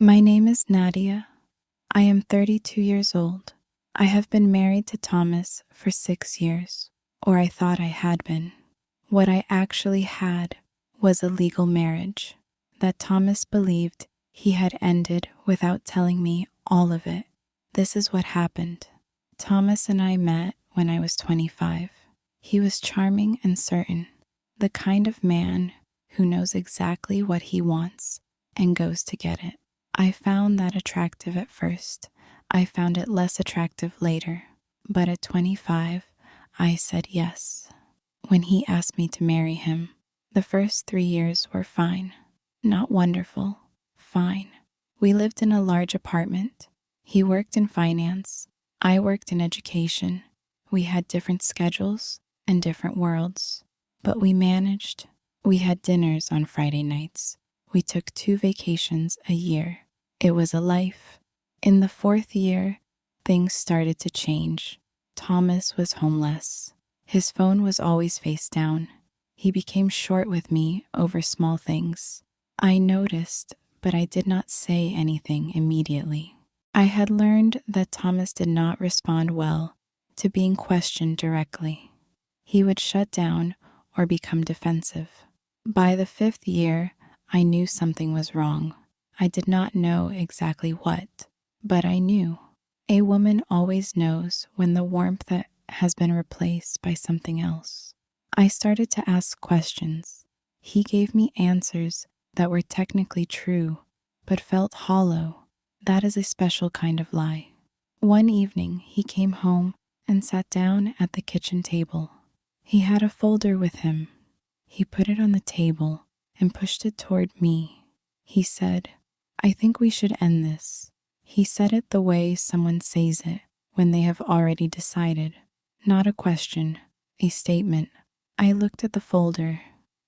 My name is Nadia. I am 32 years old. I have been married to Thomas for 6 years, or I thought I had been. What I actually had was a legal marriage that Thomas believed he had ended without telling me all of it. This is what happened. Thomas and I met when I was 25. He was charming and certain, the kind of man who knows exactly what he wants and goes to get it. I found that attractive at first. I found it less attractive later. But at 25, I said yes. When he asked me to marry him, the first 3 years were fine. Not wonderful, fine. We lived in a large apartment. He worked in finance. I worked in education. We had different schedules and different worlds. But we managed. We had dinners on Friday nights. We took 2 vacations a year. It was a life. In the 4th year, things started to change. Thomas was homeless. His phone was always face down. He became short with me over small things. I noticed, but I did not say anything immediately. I had learned that Thomas did not respond well to being questioned directly. He would shut down or become defensive. By the 5th year, I knew something was wrong. I did not know exactly what, but I knew. A woman always knows when the warmth has been replaced by something else. I started to ask questions. He gave me answers that were technically true, but felt hollow. That is a special kind of lie. One evening, he came home and sat down at the kitchen table. He had a folder with him. He put it on the table and pushed it toward me. He said, "I think we should end this." He said it the way someone says it when they have already decided. Not a question, a statement. I looked at the folder.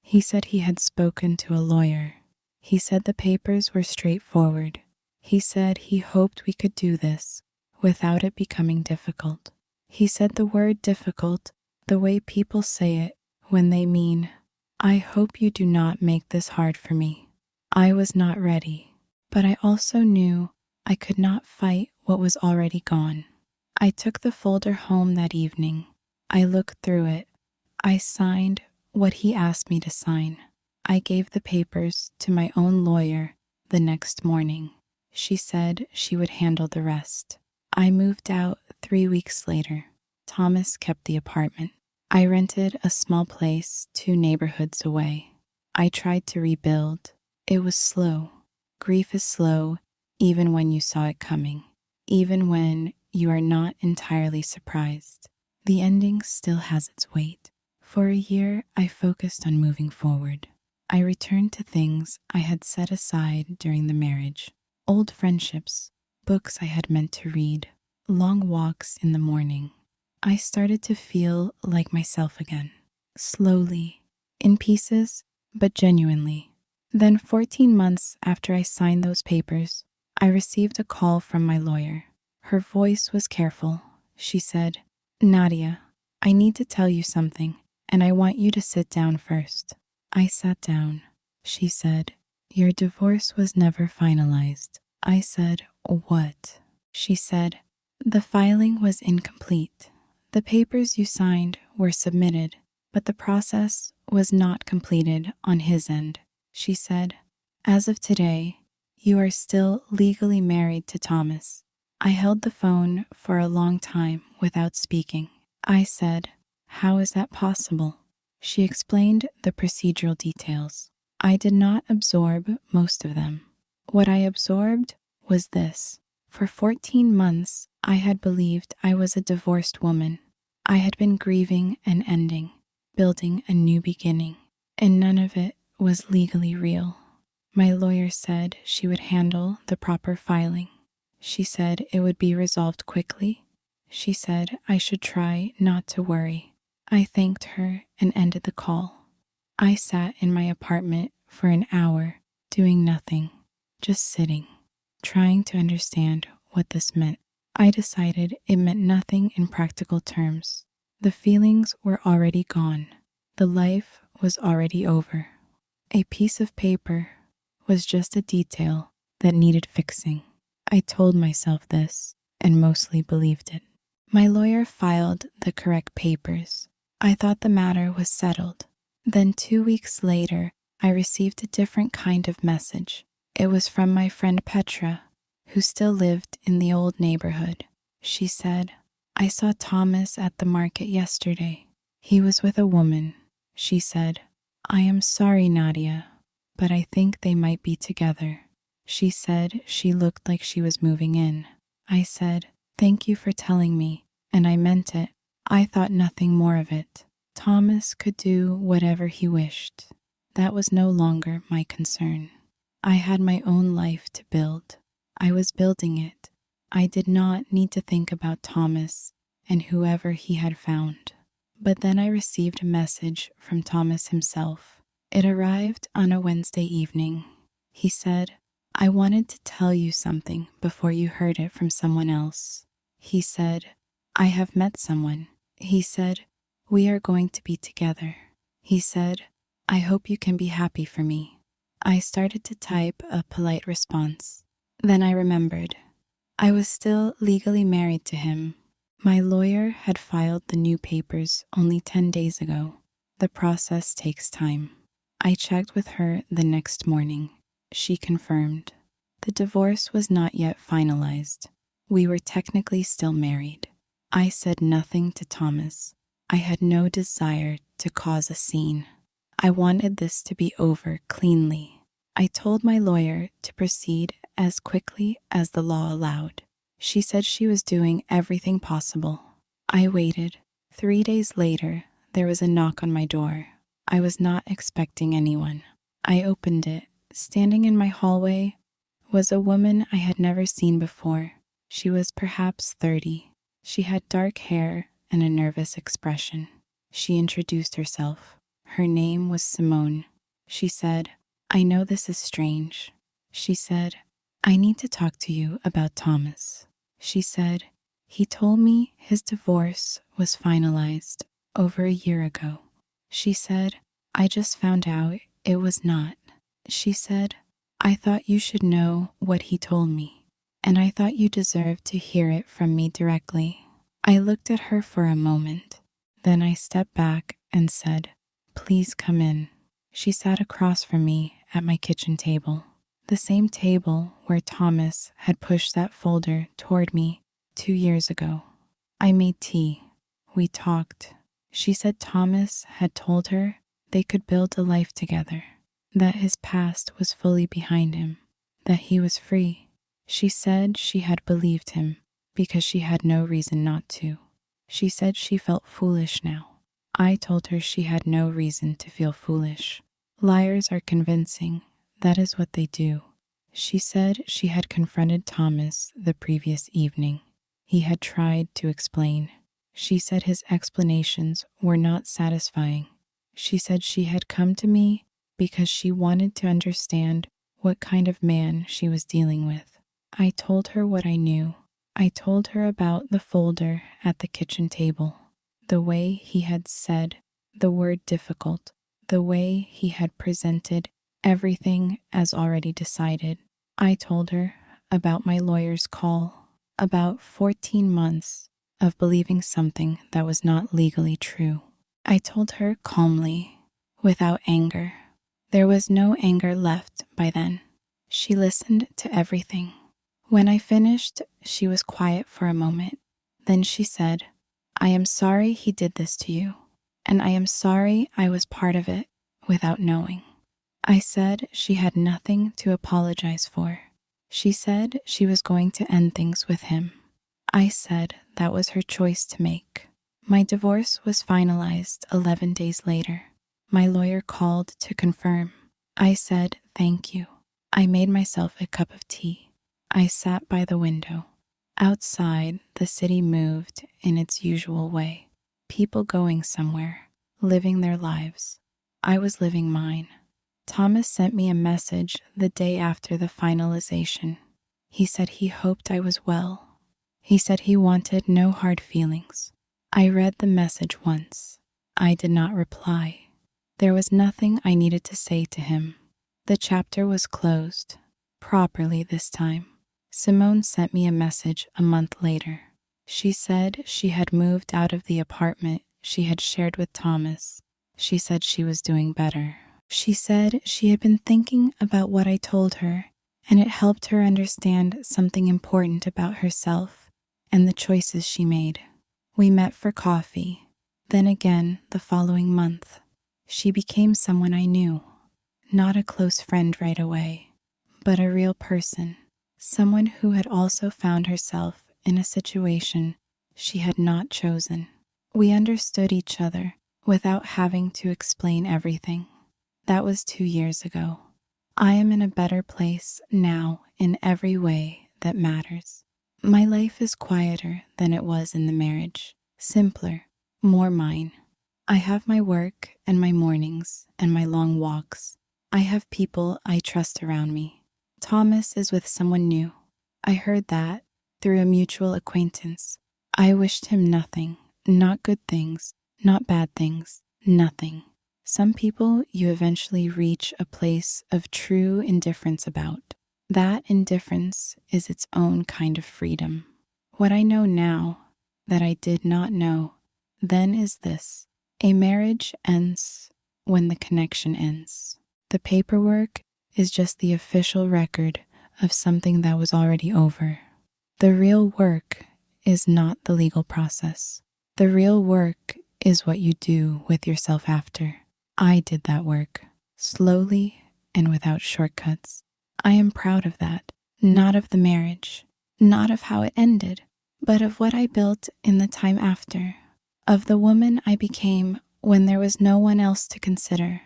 He said he had spoken to a lawyer. He said the papers were straightforward. He said he hoped we could do this without it becoming difficult. He said the word difficult the way people say it when they mean, "I hope you do not make this hard for me." I was not ready, but I also knew I could not fight what was already gone. I took the folder home that evening. I looked through it. I signed what he asked me to sign. I gave the papers to my own lawyer the next morning. She said she would handle the rest. I moved out 3 weeks later. Thomas kept the apartment. I rented a small place 2 neighborhoods away. I tried to rebuild. It was slow. Grief is slow even when you saw it coming, even when you are not entirely surprised. The ending still has its weight. For a year, I focused on moving forward. I returned to things I had set aside during the marriage. Old friendships, books I had meant to read, long walks in the morning. I started to feel like myself again. Slowly, in pieces, but genuinely. Then 14 months after I signed those papers, I received a call from my lawyer. Her voice was careful. She said, "Nadia, I need to tell you something, and I want you to sit down first." I sat down. She said, "Your divorce was never finalized." I said, "What?" She said, "The filing was incomplete. The papers you signed were submitted, but the process was not completed on his end." She said, "As of today, you are still legally married to Thomas." I held the phone for a long time without speaking. I said, "How is that possible?" She explained the procedural details. I did not absorb most of them. What I absorbed was this. For 14 months, I had believed I was a divorced woman. I had been grieving an ending, building a new beginning, and none of it was legally real. My lawyer said she would handle the proper filing. She said it would be resolved quickly. She said I should try not to worry. I thanked her and ended the call. I sat in my apartment for an hour, doing nothing, just sitting, trying to understand what this meant. I decided it meant nothing in practical terms. The feelings were already gone. The life was already over. A piece of paper was just a detail that needed fixing. I told myself this and mostly believed it. My lawyer filed the correct papers. I thought the matter was settled. Then 2 weeks later, I received a different kind of message. It was from my friend Petra, who still lived in the old neighborhood. She said, "I saw Thomas at the market yesterday. He was with a woman." She said, "I am sorry, Nadia, but I think they might be together." She said she looked like she was moving in. I said, "Thank you for telling me," and I meant it. I thought nothing more of it. Thomas could do whatever he wished. That was no longer my concern. I had my own life to build. I was building it. I did not need to think about Thomas and whoever he had found. But then I received a message from Thomas himself. It arrived on a Wednesday evening. He said, "I wanted to tell you something before you heard it from someone else." He said, "I have met someone." He said, "We are going to be together." He said, "I hope you can be happy for me." I started to type a polite response. Then I remembered. I was still legally married to him. My lawyer had filed the new papers only 10 days ago. The process takes time. I checked with her the next morning. She confirmed. The divorce was not yet finalized. We were technically still married. I said nothing to Thomas. I had no desire to cause a scene. I wanted this to be over cleanly. I told my lawyer to proceed as quickly as the law allowed. She said she was doing everything possible. I waited. 3 days later, there was a knock on my door. I was not expecting anyone. I opened it. Standing in my hallway was a woman I had never seen before. She was perhaps 30. She had dark hair and a nervous expression. She introduced herself. Her name was Simone. She said, "I know this is strange." She said, "I need to talk to you about Thomas." She said, "He told me his divorce was finalized over a year ago." She said, "I just found out it was not." She said, "I thought you should know what he told me, and I thought you deserved to hear it from me directly." I looked at her for a moment. Then I stepped back and said, "Please come in." She sat across from me at my kitchen table, the same table where Thomas had pushed that folder toward me 2 years ago. I made tea. We talked. She said Thomas had told her they could build a life together, that his past was fully behind him, that he was free. She said she had believed him because she had no reason not to. She said she felt foolish now. I told her she had no reason to feel foolish. Liars are convincing. That is what they do. She said she had confronted Thomas the previous evening. He had tried to explain. She said his explanations were not satisfying. She said she had come to me because she wanted to understand what kind of man she was dealing with. I told her what I knew. I told her about the folder at the kitchen table, the way he had said the word difficult, the way he had presented everything as already decided. I told her about my lawyer's call, about 14 months of believing something that was not legally true. I told her calmly, without anger. There was no anger left by then. She listened to everything. When I finished, she was quiet for a moment. Then she said, "I am sorry he did this to you, and I am sorry I was part of it without knowing." I said she had nothing to apologize for. She said she was going to end things with him. I said that was her choice to make. My divorce was finalized 11 days later. My lawyer called to confirm. I said thank you. I made myself a cup of tea. I sat by the window. Outside, the city moved in its usual way. People going somewhere, living their lives. I was living mine. Thomas sent me a message the day after the finalization. He said he hoped I was well. He said he wanted no hard feelings. I read the message once. I did not reply. There was nothing I needed to say to him. The chapter was closed. properly this time. Simone sent me a message a month later. She said she had moved out of the apartment she had shared with Thomas. She said she was doing better. She said she had been thinking about what I told her, and it helped her understand something important about herself and the choices she made. We met for coffee, then again the following month. She became someone I knew, not a close friend right away, but a real person, someone who had also found herself in a situation she had not chosen. We understood each other without having to explain everything. That was 2 years ago. I am in a better place now in every way that matters. My life is quieter than it was in the marriage, simpler, more mine. I have my work and my mornings and my long walks. I have people I trust around me. Thomas is with someone new. I heard that through a mutual acquaintance. I wished him nothing, not good things, not bad things, nothing. Some people you eventually reach a place of true indifference about. That indifference is its own kind of freedom. What I know now that I did not know then is this: a marriage ends when the connection ends. The paperwork is just the official record of something that was already over. The real work is not the legal process. The real work is what you do with yourself after. I did that work, slowly and without shortcuts. I am proud of that, not of the marriage, not of how it ended, but of what I built in the time after, of the woman I became when there was no one else to consider.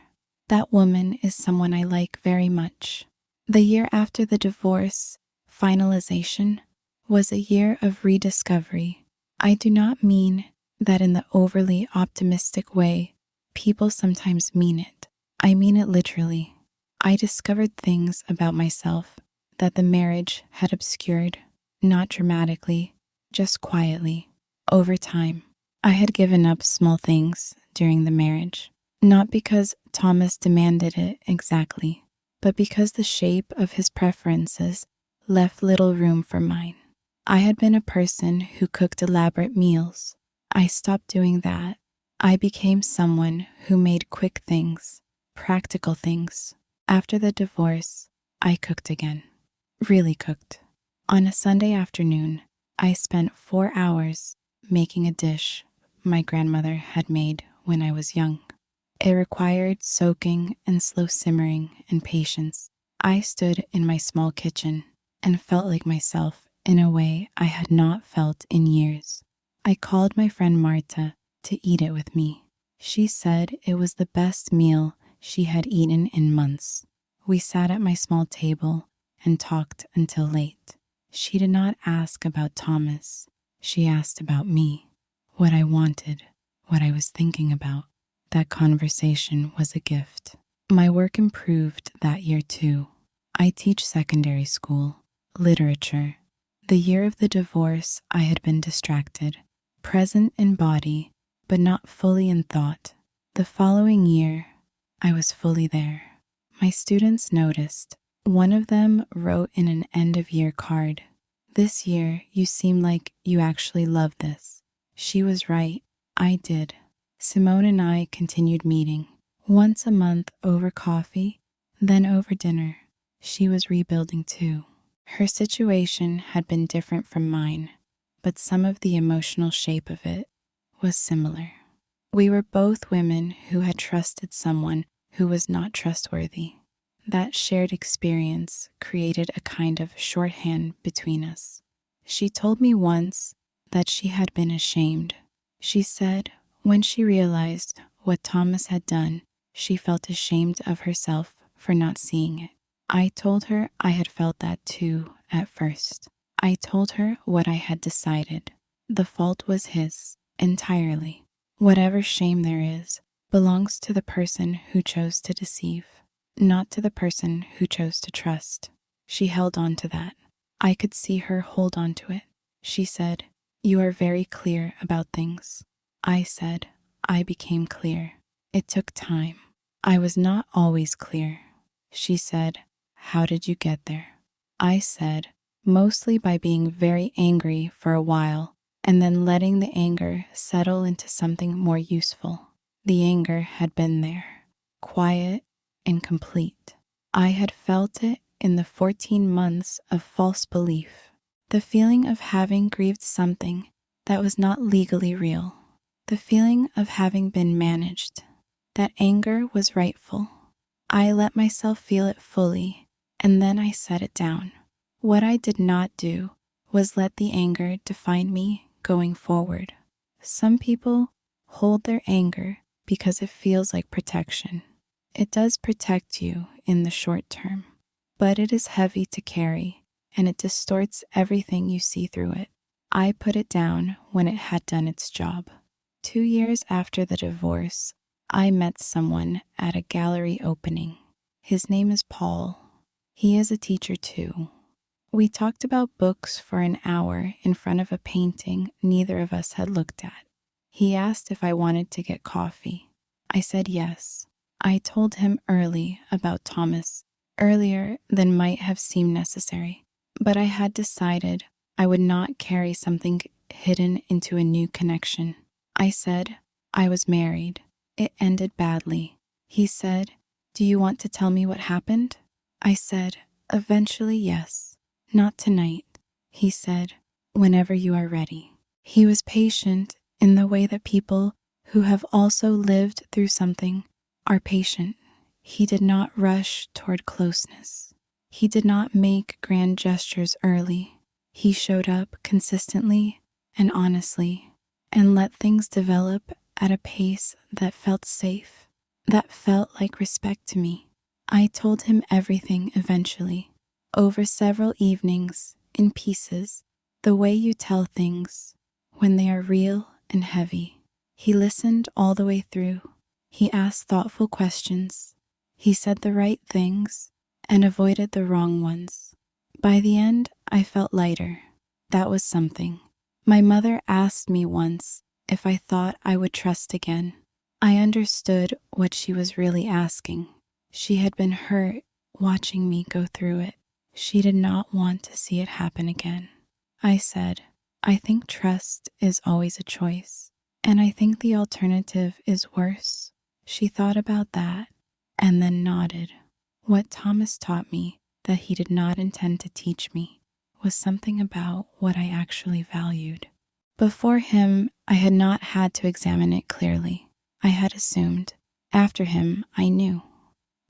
That woman is someone I like very much. The year after the divorce, finalization, was a year of rediscovery. I do not mean that in the overly optimistic way people sometimes mean it. I mean it literally. I discovered things about myself that the marriage had obscured, not dramatically, just quietly, over time. I had given up small things during the marriage, not because Thomas demanded it exactly, but because the shape of his preferences left little room for mine. I had been a person who cooked elaborate meals. I stopped doing that. I became someone who made quick things, practical things. After the divorce, I cooked again. Really cooked. On a Sunday afternoon, I spent 4 hours making a dish my grandmother had made when I was young. It required soaking and slow simmering and patience. I stood in my small kitchen and felt like myself in a way I had not felt in years. I called my friend Marta to eat it with me. She said it was the best meal she had eaten in months. We sat at my small table and talked until late. She did not ask about Thomas. She asked about me, what I wanted, what I was thinking about. That conversation was a gift. My work improved that year too. I teach secondary school, literature. The year of the divorce, I had been distracted, present in body, but not fully in thought. The following year, I was fully there. My students noticed. One of them wrote in an end-of-year card, "This year, you seem like you actually love this." She was right. I did. Simone and I continued meeting, once a month over coffee, then over dinner. She was rebuilding too. Her situation had been different from mine, but some of the emotional shape of it was similar. We were both women who had trusted someone who was not trustworthy. That shared experience created a kind of shorthand between us. She told me once that she had been ashamed. She said when she realized what Thomas had done, she felt ashamed of herself for not seeing it. I told her I had felt that too at first. I told her what I had decided. The fault was his, entirely. Whatever shame there is belongs to the person who chose to deceive, not to the person who chose to trust. She held on to that. I could see her hold on to it. She said, "You are very clear about things." I said, "I became clear." It took time. I was not always clear. She said, "How did you get there?" I said, mostly by being very angry for a while and then letting the anger settle into something more useful. The anger had been there, quiet and complete. I had felt it in the 14 months of false belief, the feeling of having grieved something that was not legally real, the feeling of having been managed. That anger was rightful. I let myself feel it fully, and then I set it down. What I did not do was let the anger define me going forward. Some people hold their anger because it feels like protection. It does protect you in the short term, but it is heavy to carry and it distorts everything you see through it. I put it down when it had done its job. 2 years after the divorce, I met someone at a gallery opening. His name is Paul. He is a teacher too. We talked about books for an hour in front of a painting neither of us had looked at. He asked if I wanted to get coffee. I said yes. I told him early about Thomas, earlier than might have seemed necessary, but I had decided I would not carry something hidden into a new connection. I said I was married. It ended badly. He said, "Do you want to tell me what happened?" I said, "Eventually, yes. Not tonight." He said, "Whenever you are ready." He was patient in the way that people who have also lived through something are patient. He did not rush toward closeness. He did not make grand gestures early. He showed up consistently and honestly and let things develop at a pace that felt safe, that felt like respect to me. I told him everything eventually, over several evenings, in pieces, the way you tell things when they are real and heavy. He listened all the way through. He asked thoughtful questions. He said the right things and avoided the wrong ones. By the end, I felt lighter. That was something. My mother asked me once if I thought I would trust again. I understood what she was really asking. She had been hurt watching me go through it. She did not want to see it happen again. I said, "I think trust is always a choice, and I think the alternative is worse." She thought about that and then nodded. What Thomas taught me that he did not intend to teach me was something about what I actually valued. Before him, I had not had to examine it clearly. I had assumed. After him, I knew.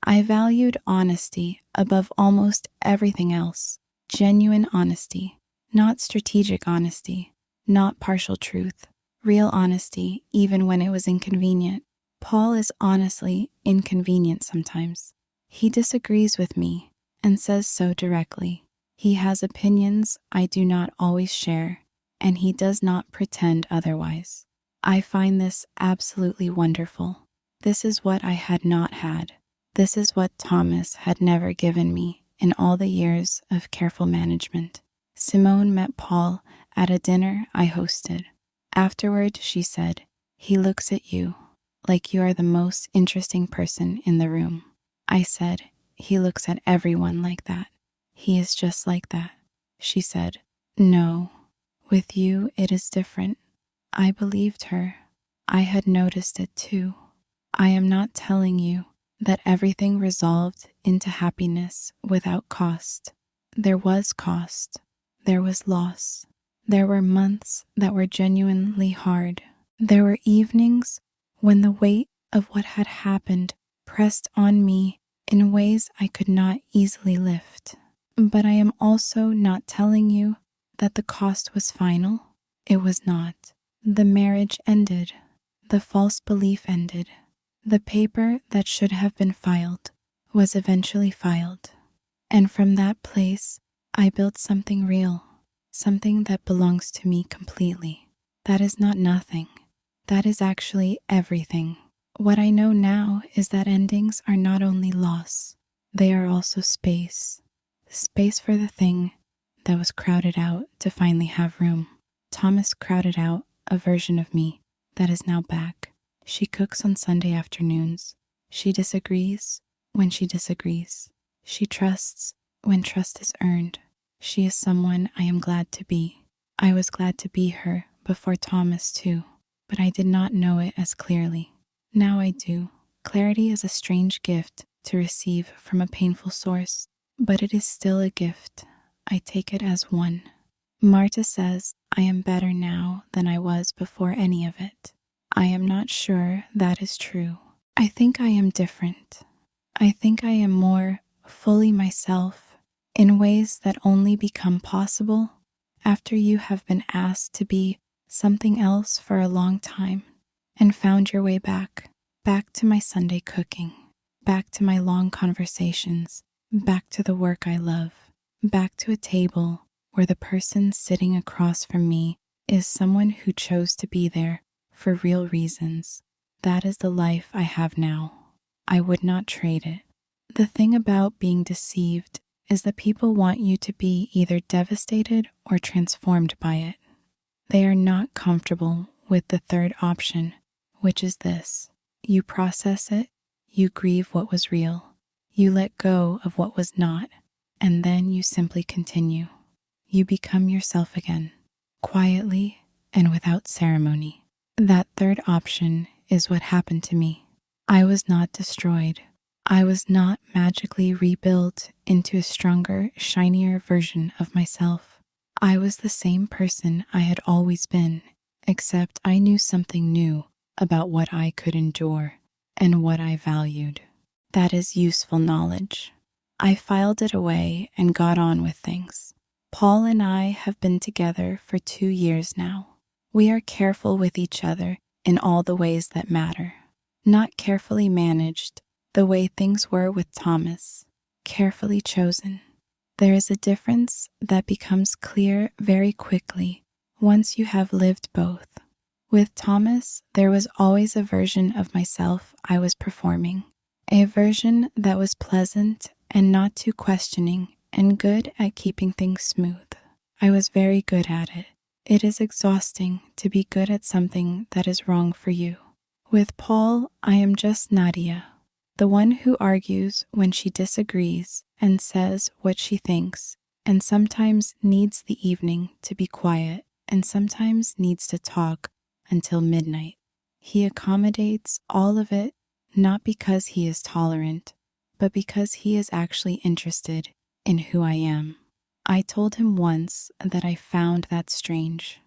I valued honesty above almost everything else. Genuine honesty, not strategic honesty, not partial truth. Real honesty, even when it was inconvenient. Paul is honestly inconvenient sometimes. He disagrees with me and says so directly. He has opinions I do not always share, and he does not pretend otherwise. I find this absolutely wonderful. This is what I had not had. This is what Thomas had never given me in all the years of careful management. Simone met Paul at a dinner I hosted. Afterward, she said, "He looks at you like you are the most interesting person in the room." I said, "He looks at everyone like that. He is just like that." She said, "No, with you it is different." I believed her. I had noticed it too. I am not telling you that everything resolved into happiness without cost. There was cost. There was loss. There were months that were genuinely hard. There were evenings when the weight of what had happened pressed on me in ways I could not easily lift. But I am also not telling you that the cost was final. It was not. The marriage ended. The false belief ended. The paper that should have been filed was eventually filed. And from that place, I built something real, something that belongs to me completely. That is not nothing. That is actually everything. What I know now is that endings are not only loss, they are also space. Space for the thing that was crowded out to finally have room. Thomas crowded out a version of me that is now back. She cooks on Sunday afternoons. She disagrees when she disagrees. She trusts when trust is earned. She is someone I am glad to be. I was glad to be her before Thomas, too, but I did not know it as clearly. Now I do. Clarity is a strange gift to receive from a painful source, but it is still a gift. I take it as one. Marta says I am better now than I was before any of it. I am not sure that is true. I think I am different. I think I am more fully myself in ways that only become possible after you have been asked to be something else for a long time and found your way back to my Sunday cooking, back to my long conversations, back to the work I love, back to a table where the person sitting across from me is someone who chose to be there for real reasons. That is the life I have now. I would not trade it. The thing about being deceived is that people want you to be either devastated or transformed by it. They are not comfortable with the third option, which is this. You process it, you grieve what was real, you let go of what was not, and then you simply continue. You become yourself again, quietly and without ceremony. That third option is what happened to me. I was not destroyed. I was not magically rebuilt into a stronger, shinier version of myself. I was the same person I had always been, except I knew something new about what I could endure and what I valued. That is useful knowledge. I filed it away and got on with things. Paul and I have been together for 2 years now. We are careful with each other in all the ways that matter. Not carefully managed, the way things were with Thomas. Carefully chosen. There is a difference that becomes clear very quickly once you have lived both. With Thomas, there was always a version of myself I was performing, a version that was pleasant and not too questioning and good at keeping things smooth. I was very good at it. It is exhausting to be good at something that is wrong for you. With Paul, I am just Nadia, the one who argues when she disagrees and says what she thinks, and sometimes needs the evening to be quiet and sometimes needs to talk until midnight. He accommodates all of it, not because he is tolerant, but because he is actually interested in who I am. I told him once that I found that strange,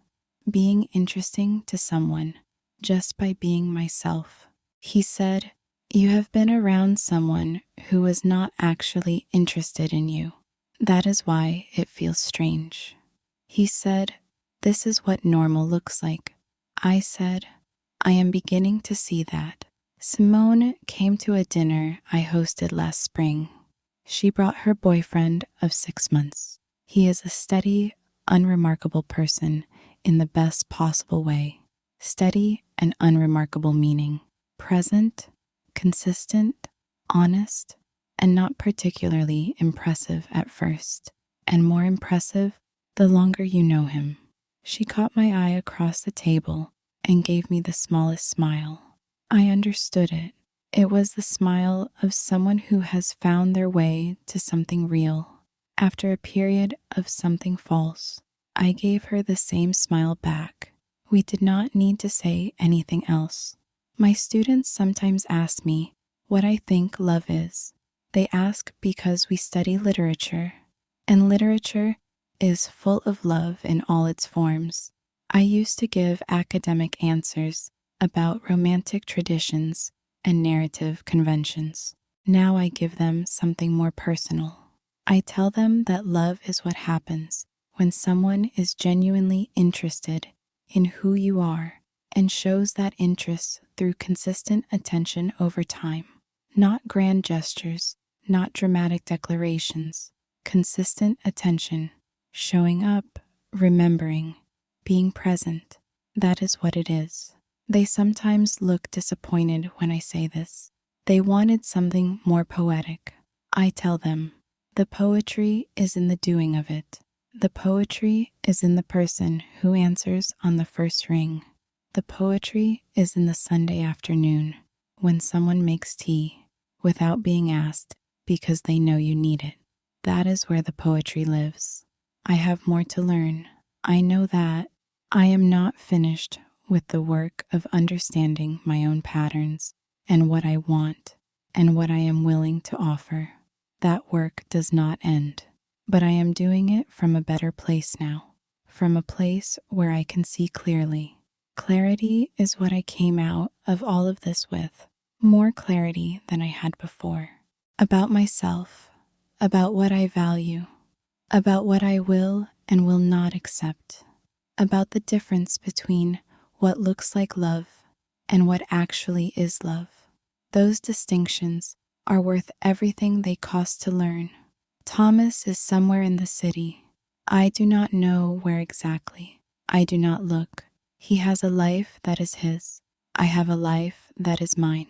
being interesting to someone just by being myself. He said, "You have been around someone who was not actually interested in you. That is why it feels strange." He said, "This is what normal looks like." I said, "I am beginning to see that." Simone came to a dinner I hosted last spring. She brought her boyfriend of 6 months. He is a steady, unremarkable person in the best possible way. Steady and unremarkable meaning present, consistent, honest, and not particularly impressive at first, and more impressive the longer you know him. She caught my eye across the table and gave me the smallest smile. I understood it. It was the smile of someone who has found their way to something real after a period of something false. I gave her the same smile back. We did not need to say anything else. My students sometimes ask me what I think love is. They ask because we study literature, and literature is full of love in all its forms. I used to give academic answers about romantic traditions and narrative conventions. Now I give them something more personal. I tell them that love is what happens when someone is genuinely interested in who you are and shows that interest through consistent attention over time. Not grand gestures, not dramatic declarations. Consistent attention, showing up, remembering, being present. That is what it is. They sometimes look disappointed when I say this. They wanted something more poetic. I tell them, the poetry is in the doing of it. The poetry is in the person who answers on the first ring. The poetry is in the Sunday afternoon when someone makes tea without being asked because they know you need it. That is where the poetry lives. I have more to learn. I know that I am not finished with the work of understanding my own patterns and what I want and what I am willing to offer. That work does not end, but I am doing it from a better place now, from a place where I can see clearly. Clarity is what I came out of all of this with, more clarity than I had before, about myself, about what I value, about what I will and will not accept, about the difference between what looks like love and what actually is love. Those distinctions are worth everything they cost to learn. Thomas is somewhere in the city. I do not know where exactly. I do not look. He has a life that is his. I have a life that is mine.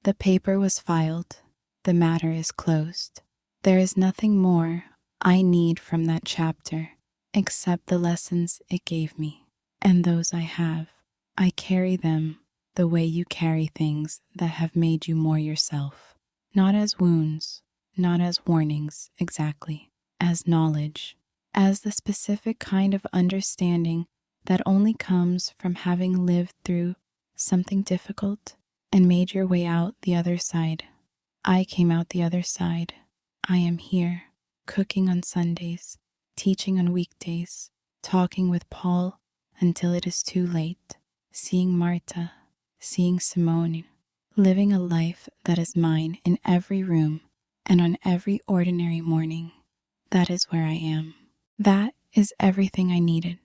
The paper was filed. The matter is closed. There is nothing more I need from that chapter except the lessons it gave me. And those I have. I carry them the way you carry things that have made you more yourself. Not as wounds, not as warnings exactly, as knowledge, as the specific kind of understanding that only comes from having lived through something difficult and made your way out the other side. I came out the other side. I am here, cooking on Sundays, teaching on weekdays, talking with Paul until it is too late, seeing Marta, seeing Simone, living a life that is mine in every room and on every ordinary morning. That is where I am. That is everything I needed.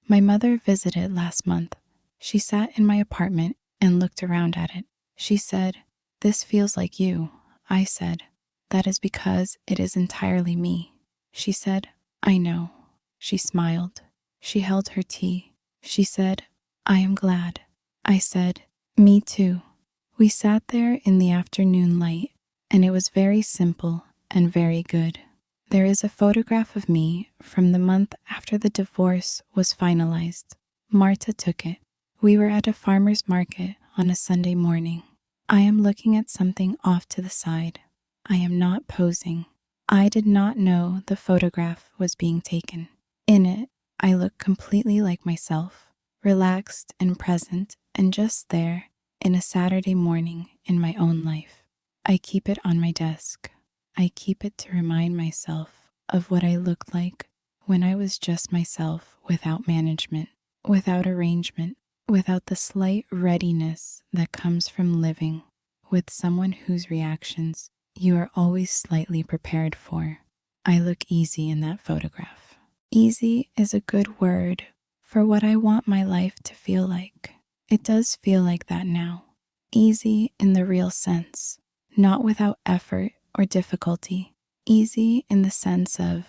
My mother visited last month. She sat in my apartment and looked around at it. She said, "This feels like you." I said, "That is because it is entirely me." She said, "I know." She smiled. She held her tea. She said, "I am glad." I said, "Me too." We sat there in the afternoon light, and it was very simple and very good. There is a photograph of me from the month after the divorce was finalized. Marta took it. We were at a farmer's market on a Sunday morning. I am looking at something off to the side. I am not posing. I did not know the photograph was being taken. In it, I look completely like myself, relaxed and present and just there in a Saturday morning in my own life. I keep it on my desk. I keep it to remind myself of what I looked like when I was just myself without management, without arrangement, without the slight readiness that comes from living with someone whose reactions you are always slightly prepared for. I look easy in that photograph. Easy is a good word for what I want my life to feel like. It does feel like that now. Easy in the real sense, not without effort or difficulty. Easy in the sense of,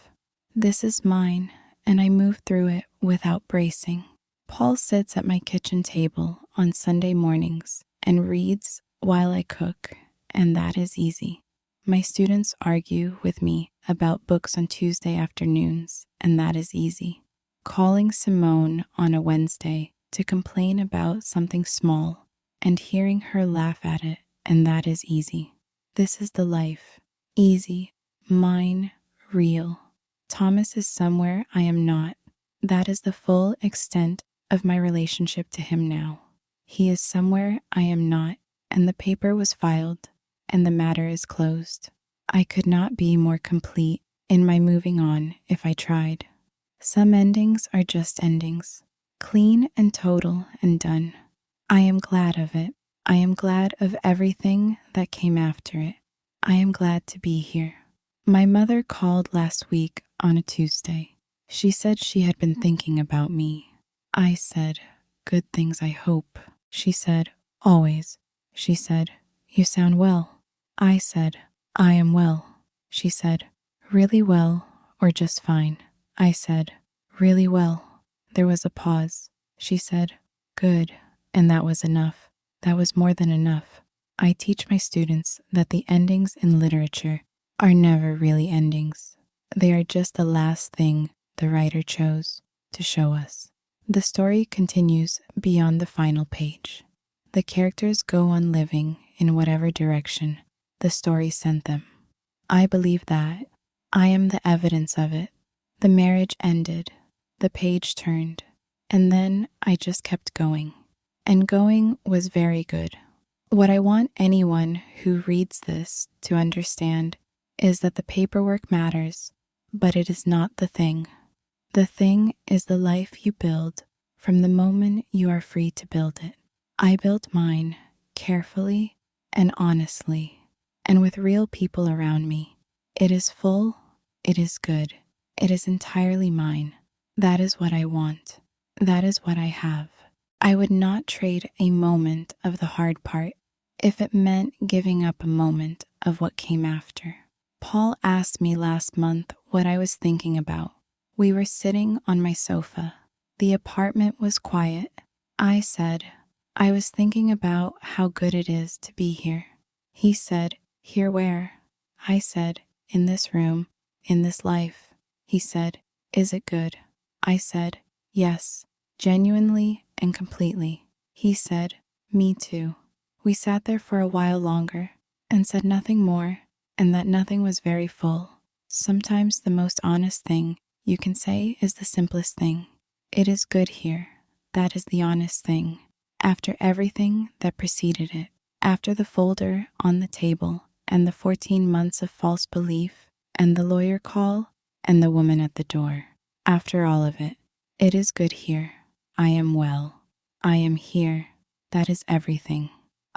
this is mine, and I move through it without bracing. Paul sits at my kitchen table on Sunday mornings and reads while I cook, and that is easy. My students argue with me about books on Tuesday afternoons, and that is easy. Calling Simone on a Wednesday to complain about something small and hearing her laugh at it, and that is easy. This is the life. Easy, mine, real. Thomas is somewhere I am not. That is the full extent of my relationship to him now. He is somewhere I am not, and the paper was filed, and the matter is closed. I could not be more complete in my moving on if I tried. Some endings are just endings, clean and total and done. I am glad of it. I am glad of everything that came after it. I am glad to be here. My mother called last week on a Tuesday. She said she had been thinking about me. I said, "Good things, I hope." She said, "Always." She said, "You sound well." I said, "I am well." She said, "Really well or just fine?" I said, "Really well." There was a pause. She said, "Good." And that was enough. That was more than enough. I teach my students that the endings in literature are never really endings. They are just the last thing the writer chose to show us. The story continues beyond the final page. The characters go on living in whatever direction the story sent them. I believe that. I am the evidence of it. The marriage ended, the page turned, and then I just kept going. And going was very good. What I want anyone who reads this to understand is that the paperwork matters, but it is not the thing. The thing is the life you build from the moment you are free to build it. I built mine carefully and honestly, and with real people around me. It is full, it is good, it is entirely mine. That is what I want. That is what I have. I would not trade a moment of the hard part if it meant giving up a moment of what came after. Paul asked me last month what I was thinking about. We were sitting on my sofa. The apartment was quiet. I said, I was thinking about how good it is to be here. He said, here where? I said, in this room, in this life. He said, is it good? I said, yes, genuinely and completely. He said, me too. We sat there for a while longer and said nothing more, and that nothing was very full. Sometimes the most honest thing you can say is the simplest thing. It is good here. That is the honest thing. After everything that preceded it, after the folder on the table and the 14 months of false belief and the lawyer call and the woman at the door, after all of it, it is good here. I am well. I am here. That is everything.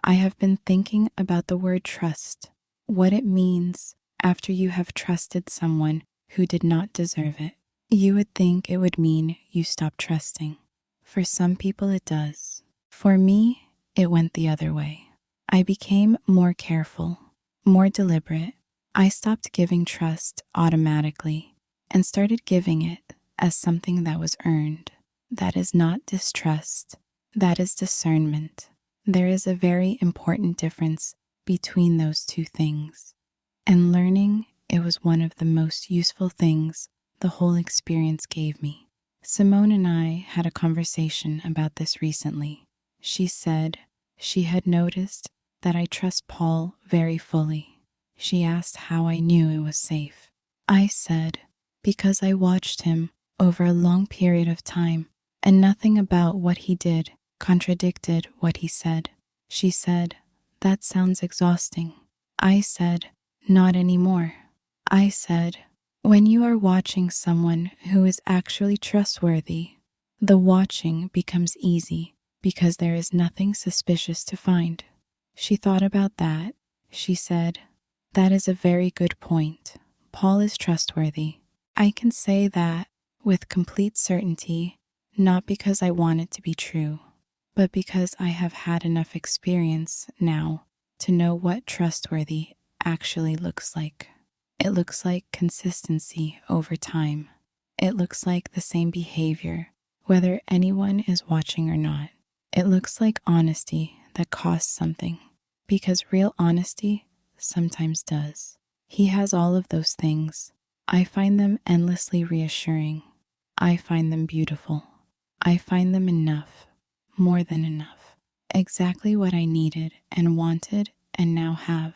I have been thinking about the word trust, what it means after you have trusted someone who did not deserve it. You would think it would mean you stop trusting. For some people it does. For me, it went the other way. I became more careful, more deliberate. I stopped giving trust automatically and started giving it as something that was earned. That is not distrust. That is discernment. There is a very important difference between those two things. And learning it was one of the most useful things the whole experience gave me. Simone and I had a conversation about this recently. She said she had noticed that I trust Paul very fully. She asked how I knew it was safe. I said, because I watched him over a long period of time, and nothing about what he did contradicted what he said. She said, that sounds exhausting. I said, not anymore. I said, when you are watching someone who is actually trustworthy, the watching becomes easy because there is nothing suspicious to find. She thought about that. She said, that is a very good point. Paul is trustworthy. I can say that with complete certainty, not because I want it to be true, but because I have had enough experience now to know what trustworthy actually looks like. It looks like consistency over time. It looks like the same behavior, whether anyone is watching or not. It looks like honesty that costs something, because real honesty sometimes does. He has all of those things. I find them endlessly reassuring. I find them beautiful. I find them enough, more than enough. Exactly what I needed and wanted and now have.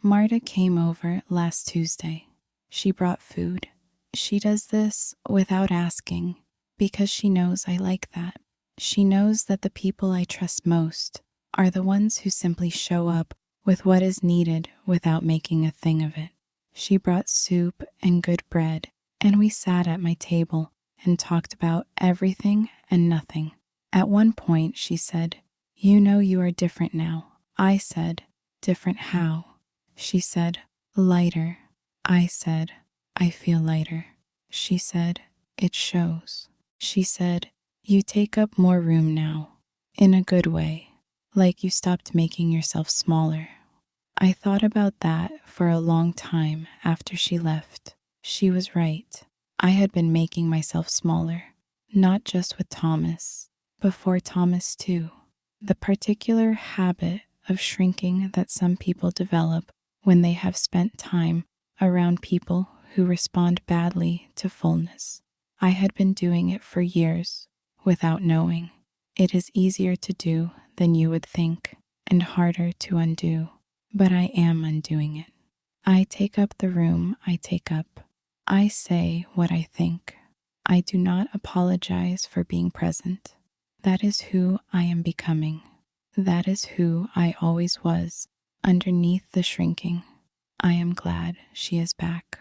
Marta came over last Tuesday. She brought food. She does this without asking because she knows I like that. She knows that the people I trust most are the ones who simply show up with what is needed without making a thing of it. She brought soup and good bread, and we sat at my table and talked about everything and nothing. At one point, she said, you know you are different now. I said, different how? She said, lighter. I said, I feel lighter. She said, it shows. She said, you take up more room now, in a good way, like you stopped making yourself smaller. I thought about that for a long time after she left. She was right. I had been making myself smaller, not just with Thomas, before Thomas too. The particular habit of shrinking that some people develop when they have spent time around people who respond badly to fullness. I had been doing it for years without knowing. It is easier to do than you would think and harder to undo, but I am undoing it. I take up the room I take up. I say what I think. I do not apologize for being present. That is who I am becoming. That is who I always was, underneath the shrinking. I am glad she is back.